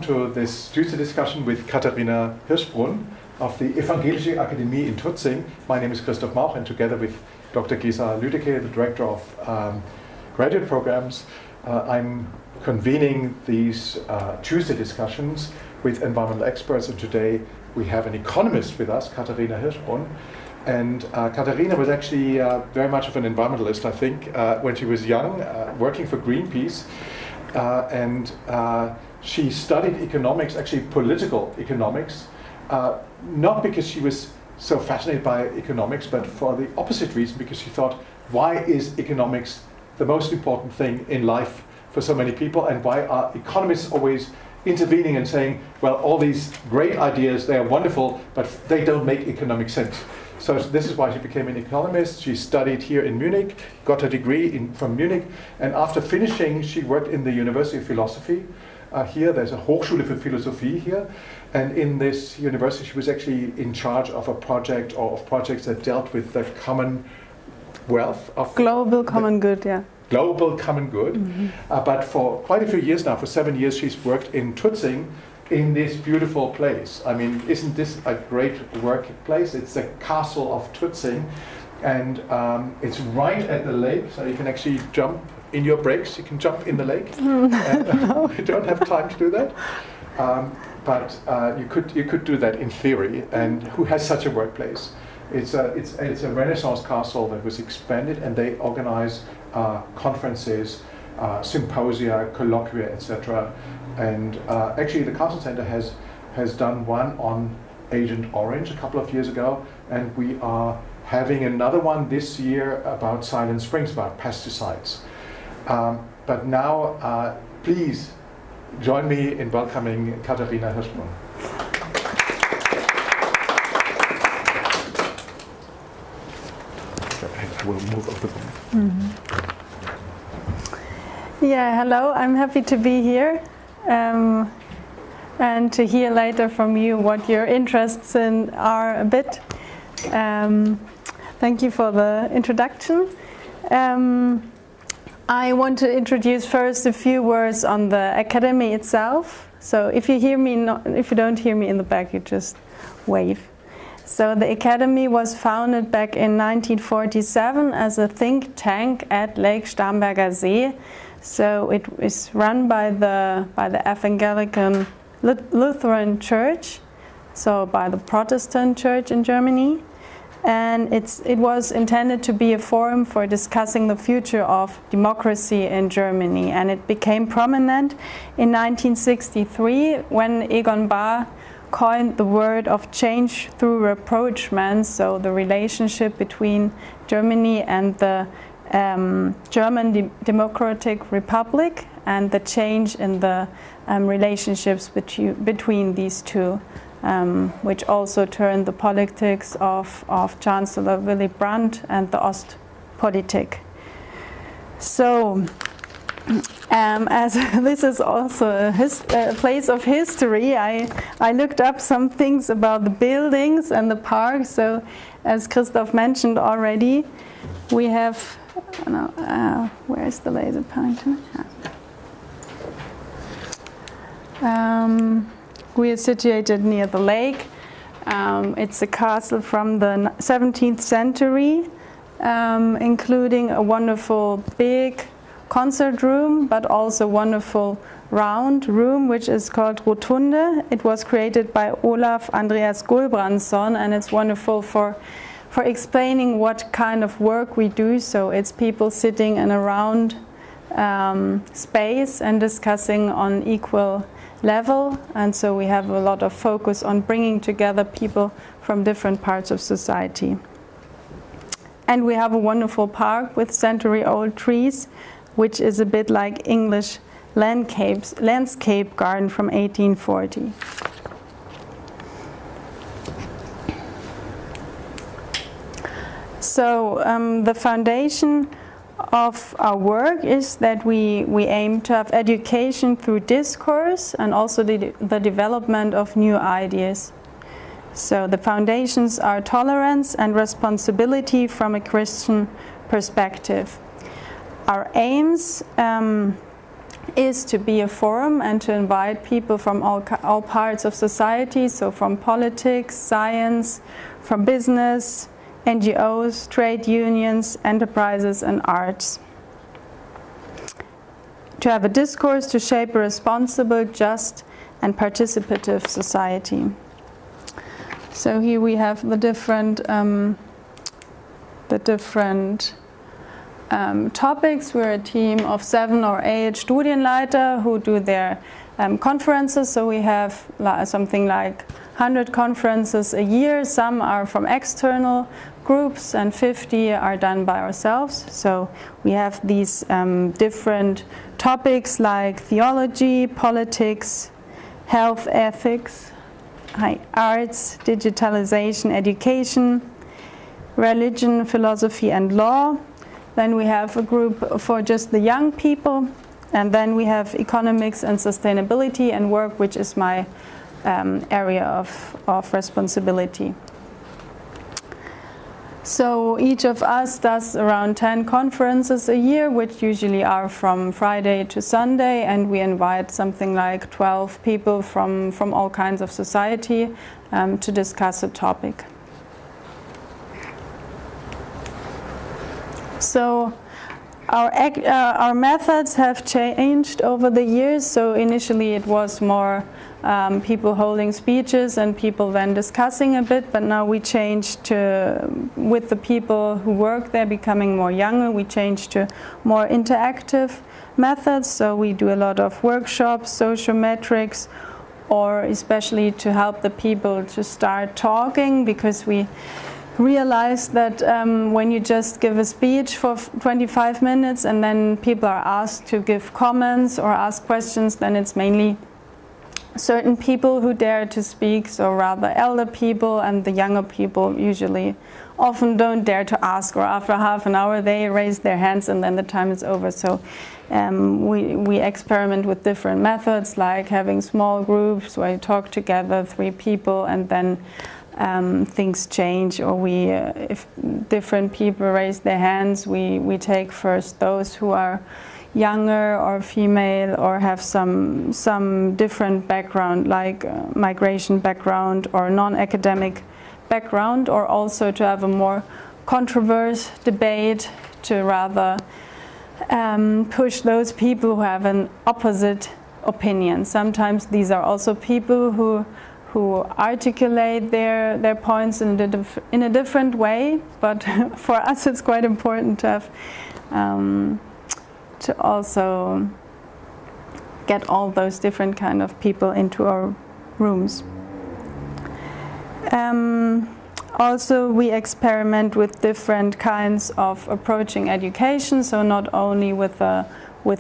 to this Tuesday discussion with Katharina Hirschbrunn of the Evangelische Akademie in Tutzing. My name is Christoph Mauch, and together with Dr. Gesa Lüdecke, the Director of Graduate Programs, I'm convening these Tuesday discussions with environmental experts, and today we have an economist with us, Katharina Hirschbrunn. And Katharina was actually very much of an environmentalist, I think, when she was young, working for Greenpeace. And she studied economics, actually political economics, not because she was so fascinated by economics, but for the opposite reason, because she thought, why is economics the most important thing in life for so many people, and why are economists always intervening and saying, well, all these great ideas, they are wonderful, but they don't make economic sense. So this is why she became an economist. She studied here in Munich, got her degree from Munich, and after finishing, she worked in the University of Philosophy. Here, there's a Hochschule für Philosophie here, and in this university, she was actually in charge of a project, or of projects that dealt with the common wealth of global common good, yeah. Global common good. Mm-hmm. But for quite a few years now, for 7 years, she's worked in Tutzing, in this beautiful place. I mean, isn't this a great workplace? It's the castle of Tutzing, and it's right at the lake, so you can actually jump in your breaks. You can jump in the lake. No. You don't have time to do that, but you could do that in theory. And who has such a workplace? It's a Renaissance castle that was expanded, and they organize conferences, symposia, colloquia, etc. And actually, the Carson Center has done one on Agent Orange a couple of years ago, and we are having another one this year about Silent Springs, about pesticides. But now, please join me in welcoming Katharina Hirschbrunn. I will move over the room. Mm-hmm. Yeah, hello, I'm happy to be here and to hear later from you what your interests in are a bit. Thank you for the introduction. I want to introduce first a few words on the Academy itself. So if you hear me, if you don't hear me in the back, you just wave. So the Academy was founded back in 1947 as a think tank at Lake Starnberger See. So it is run by the Evangelical Lutheran Church, so by the Protestant Church in Germany, and it was intended to be a forum for discussing the future of democracy in Germany. And it became prominent in 1963 when Egon Bahr coined the word of change through rapprochement, so the relationship between Germany and the German Democratic Republic, and the change in the relationships between these two, which also turned the politics of Chancellor Willy Brandt and the Ostpolitik. So, as this is also a place of history, I looked up some things about the buildings and the park. So, as Christoph mentioned already, we have, where's the laser pointer? We are situated near the lake. It's a castle from the 17th century, including a wonderful big concert room, but also wonderful round room, which is called Rotunde. It was created by Olaf Andreas Gulbrandsson, and it's wonderful for explaining what kind of work we do. So it's people sitting in a round space and discussing on equal level, and so we have a lot of focus on bringing together people from different parts of society. And we have a wonderful park with century-old trees, which is a bit like English landscape garden from 1840. So the foundation of our work is that we aim to have education through discourse and also the development of new ideas. So the foundations are tolerance and responsibility from a Christian perspective. Our aims is to be a forum and to invite people from all parts of society, so from politics, science, from business, NGOs, trade unions, enterprises and arts. To have a discourse to shape a responsible, just and participative society. So here we have the different topics. We're a team of 7 or 8 Studienleiter who do their conferences. So we have something like 100 conferences a year. Some are from external groups and 50 are done by ourselves. So we have these different topics like theology, politics, health, ethics, arts, digitalization, education, religion, philosophy and law. Then we have a group for just the young people, and then we have economics and sustainability and work, which is my area of responsibility. So each of us does around 10 conferences a year, which usually are from Friday to Sunday, and we invite something like 12 people from all kinds of society to discuss a topic. So our methods have changed over the years. So initially it was more people holding speeches and people then discussing a bit, but now we changed to, with the people who work there becoming more younger, we changed to more interactive methods. So we do a lot of workshops, sociometrics, or especially to help the people to start talking, because we realize that when you just give a speech for 25 minutes and then people are asked to give comments or ask questions, then it's mainly certain people who dare to speak, so rather elder people, and the younger people usually often don't dare to ask, or after half an hour they raise their hands and then the time is over. So we experiment with different methods, like having small groups where you talk together, 3 people, and then things change, or if different people raise their hands, we take first those who are younger or female or have some different background, like migration background or non-academic background, or also to have a more controversial debate, to rather push those people who have an opposite opinion. Sometimes these are also people who articulate their points in a different way, but for us it's quite important to have to also get all those different kind of people into our rooms. Also, we experiment with different kinds of approaching education, so not only with the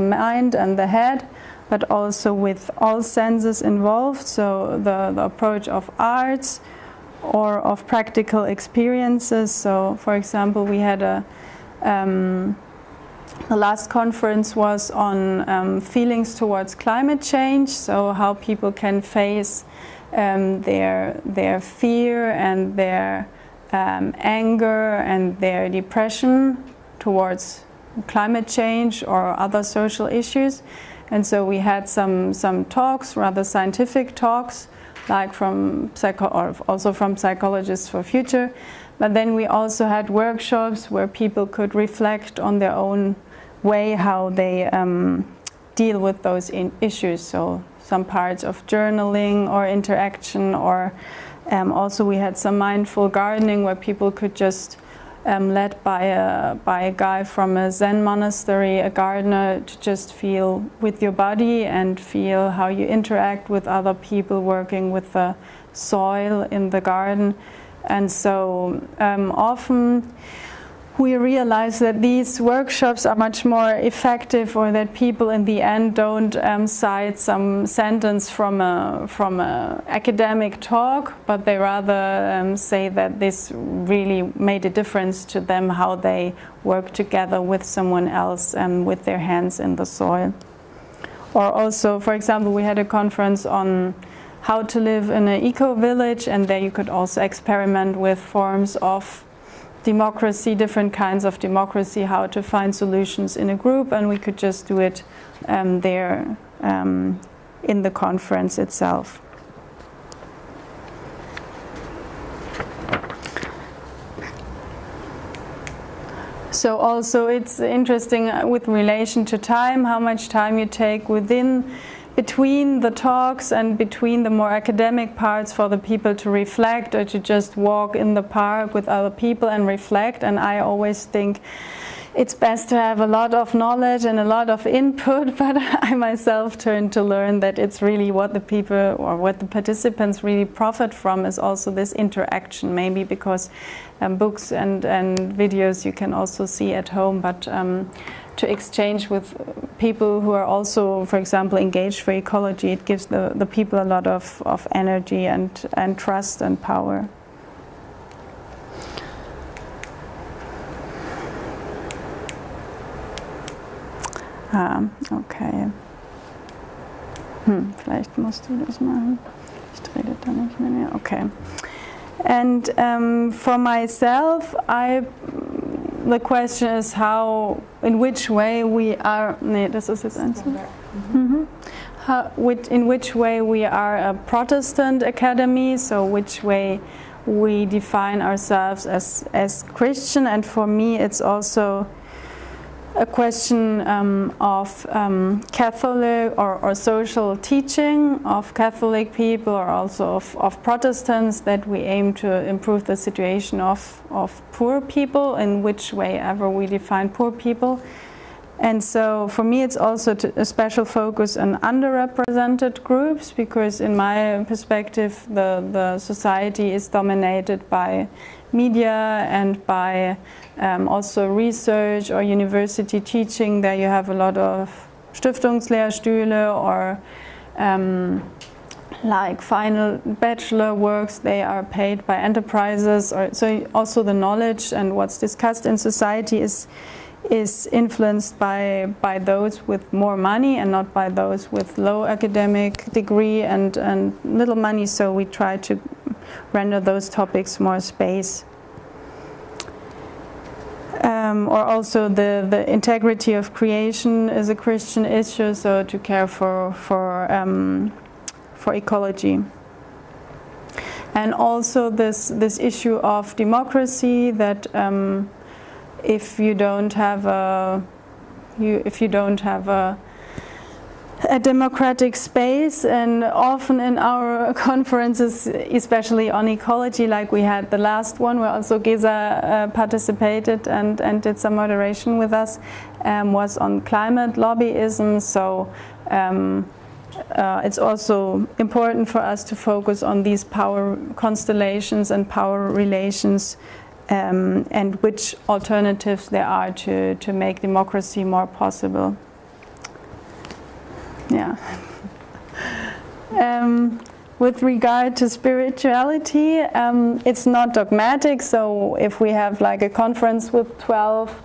mind and the head, but also with all senses involved, so the approach of arts or of practical experiences. So, for example, we had the last conference was on feelings towards climate change, so how people can face their fear and their anger and their depression towards climate change or other social issues. And so we had some talks, rather scientific talks, like from also from Psychologists for Future. But then we also had workshops where people could reflect on their own way how they deal with those issues. So some parts of journaling or interaction, or also we had some mindful gardening where people could just led by a guy from a Zen monastery, a gardener, to just feel with your body and feel how you interact with other people working with the soil in the garden. And so often we realize that these workshops are much more effective, or that people in the end don't cite some sentence from a academic talk, but they rather say that this really made a difference to them, how they work together with someone else and with their hands in the soil. Or also, for example, we had a conference on how to live in an eco-village, and there you could also experiment with forms of democracy, different kinds of democracy, how to find solutions in a group, and we could just do it there in the conference itself. So also it's interesting with relation to time, how much time you take between the talks and between the more academic parts for the people to reflect, or to just walk in the park with other people and reflect. And I always think it's best to have a lot of knowledge and a lot of input, but I myself turned to learn that it's really what the people or what the participants really profit from is also this interaction, maybe because books and videos you can also see at home, but to exchange with people who are also, for example, engaged for ecology, it gives the people a lot of energy and trust and power. Okay. Vielleicht musst du das machen. Ich drehe das dann nicht mehr. Okay. And for myself, the question is how, in which way we are. Nee, das ist jetzt eins. In which way we are a Protestant Academy, so which way we define ourselves as Christian. And for me, it's also a question of Catholic or social teaching of Catholic people, or also of Protestants, that we aim to improve the situation of poor people, in which way ever we define poor people. And so for me it's also a special focus on underrepresented groups, because in my perspective the society is dominated by media and by also research or university teaching. There you have a lot of Stiftungslehrstühle or like final bachelor works, they are paid by enterprises. So also the knowledge and what's discussed in society is influenced by those with more money and not by those with low academic degree and little money. So we try to render those topics more space. Or also the integrity of creation is a Christian issue, so to care for ecology. And also this issue of democracy, that if you don't have a democratic space, and often in our conferences, especially on ecology, like we had the last one where also Gesa participated and did some moderation with us, was on climate lobbyism. So it's also important for us to focus on these power constellations and power relations, and which alternatives there are to make democracy more possible. Yeah. With regard to spirituality, it's not dogmatic. So if we have like a conference with 12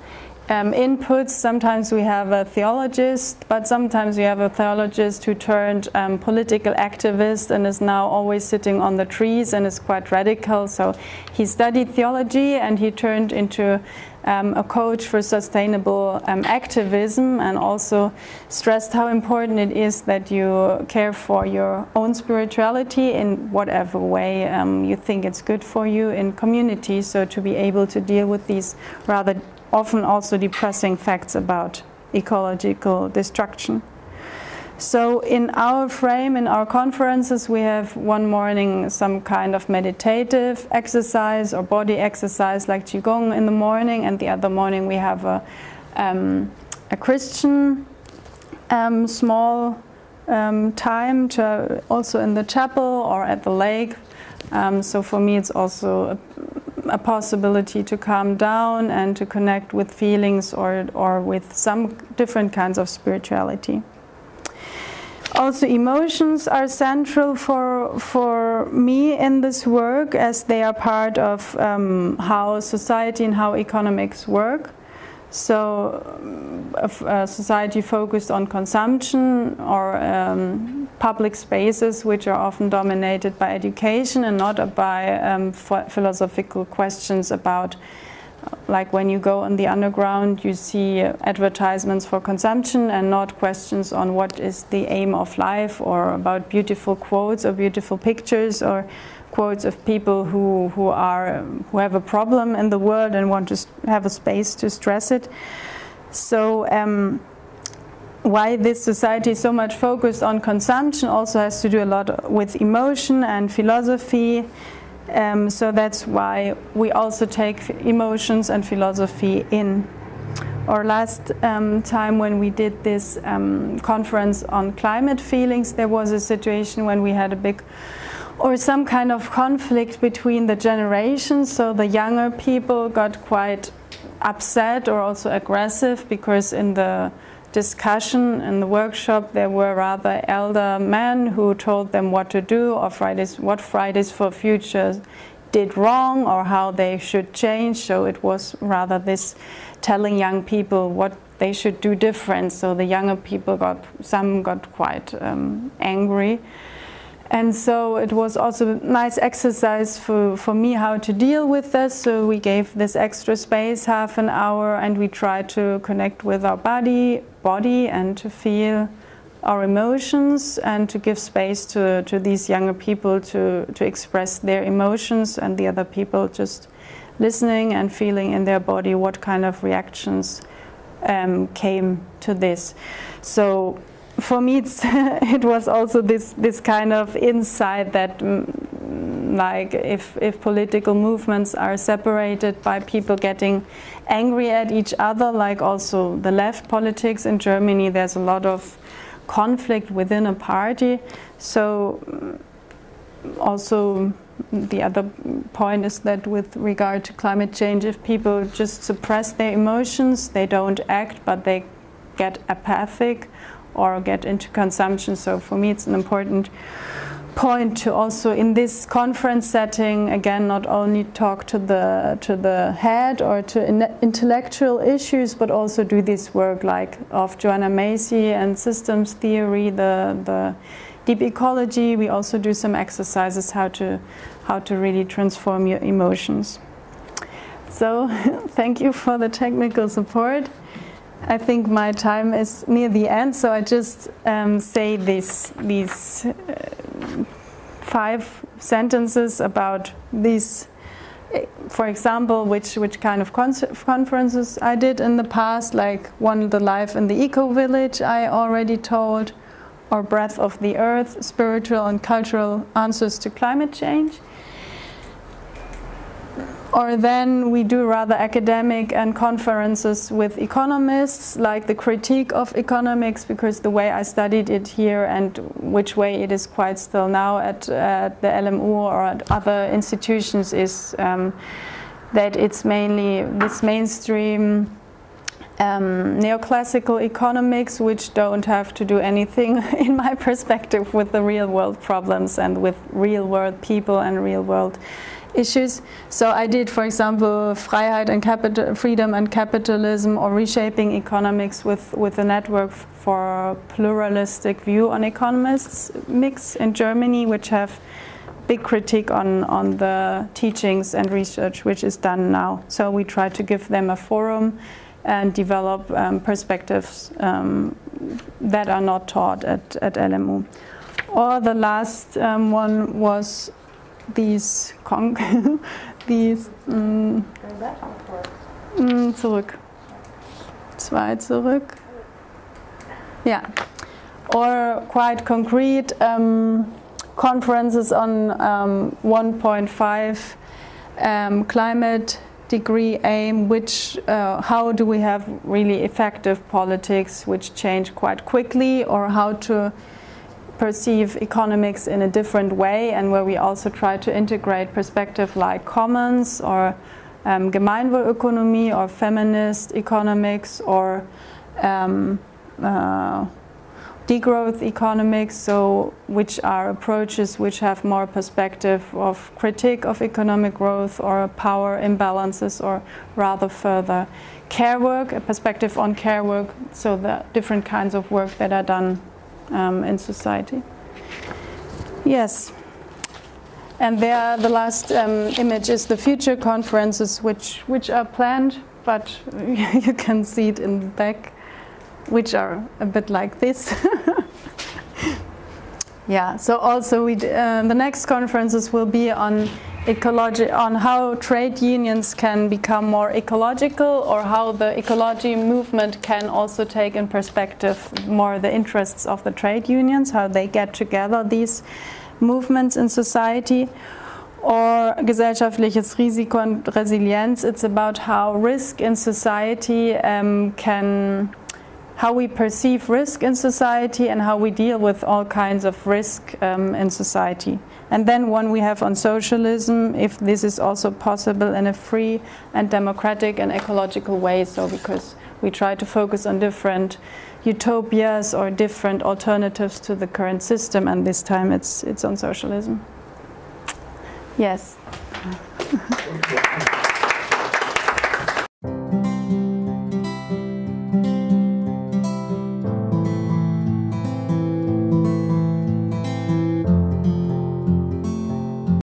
inputs, sometimes we have a theologist, but sometimes we have a theologist who turned political activist and is now always sitting on the trees and is quite radical. So he studied theology and he turned into a coach for sustainable activism, and also stressed how important it is that you care for your own spirituality in whatever way you think it's good for you in community, so to be able to deal with these rather often also depressing facts about ecological destruction. So in our frame, in our conferences, we have one morning some kind of meditative exercise or body exercise like Qigong in the morning, and the other morning we have a Christian small time to also in the chapel or at the lake. So for me it's also a possibility to calm down and to connect with feelings or with some different kinds of spirituality. Also emotions are central for me in this work, as they are part of how society and how economics work. So a society focused on consumption or public spaces which are often dominated by education and not by philosophical questions about Like when you go on the underground, you see advertisements for consumption and not questions on what is the aim of life, or about beautiful quotes or beautiful pictures or quotes of people who have a problem in the world and want to have a space to stress it. So why this society is so much focused on consumption also has to do a lot with emotion and philosophy. So that's why we also take emotions and philosophy in. Or last time when we did this conference on climate feelings, there was a situation when we had a big or some kind of conflict between the generations. So the younger people got quite upset or also aggressive, because in the discussion in the workshop there were rather elder men who told them what to do, or what Fridays for Future did wrong or how they should change. So it was rather this telling young people what they should do different. So the younger people got quite angry. And so it was also a nice exercise for me how to deal with this. So we gave this extra space, half an hour, and we tried to connect with our body and to feel our emotions, and to give space to these younger people to express their emotions, and the other people just listening and feeling in their body what kind of reactions came to this. So for me, it was also this kind of insight that, like, if political movements are separated by people getting angry at each other, like also the left politics in Germany, there's a lot of conflict within a party. So also the other point is that with regard to climate change, if people just suppress their emotions, they don't act, but they get apathic or get into consumption. So for me it's an important point to also in this conference setting again not only talk to the head or to intellectual issues, but also do this work like of Joanna Macy and systems theory, the deep ecology. We also do some exercises how to really transform your emotions. So thank you for the technical support. I think my time is near the end, so I just say these 5 sentences about these, for example, which kind of conferences I did in the past, like one, the life in the eco-village I already told, or Breath of the Earth, spiritual and cultural answers to climate change. Or then we do rather academic and conferences with economists, like the critique of economics, because the way I studied it here and which way it is quite still now at the LMU or at other institutions is that it's mainly this mainstream neoclassical economics, which don't have to do anything, in my perspective, with the real world problems and with real world people and real world issues. So I did, for example, Freiheit and Freedom and Capitalism, or Reshaping Economics with a network for pluralistic view on economists mix in Germany, which have big critique on the teachings and research which is done now. So we try to give them a forum and develop perspectives that are not taught at LMU. Or the last one was these zurück. 2 zurück. Yeah. Or quite concrete conferences on 1.5 climate degree aim, which how do we have really effective politics which change quite quickly, or how to perceive economics in a different way, and where we also try to integrate perspective like commons or Gemeinwohlökonomie or feminist economics or degrowth economics, so which are approaches which have more perspective of critique of economic growth or power imbalances, or rather further care work, a perspective on care work, so the different kinds of work that are done in society. Yes. And there, the last image is the future conferences which are planned, but you can see it in the back, which are a bit like this. Yeah, so also the next conferences will be on ecology, on how trade unions can become more ecological, or how the ecology movement can also take in perspective more the interests of the trade unions, how they get together these movements in society. Or gesellschaftliches Risiko und Resilienz, it's about how risk in society how we perceive risk in society and how we deal with all kinds of risk in society. And then one we have on socialism, if this is also possible in a free and democratic and ecological way. So because we try to focus on different utopias or different alternatives to the current system, and this time it's on socialism. Yes.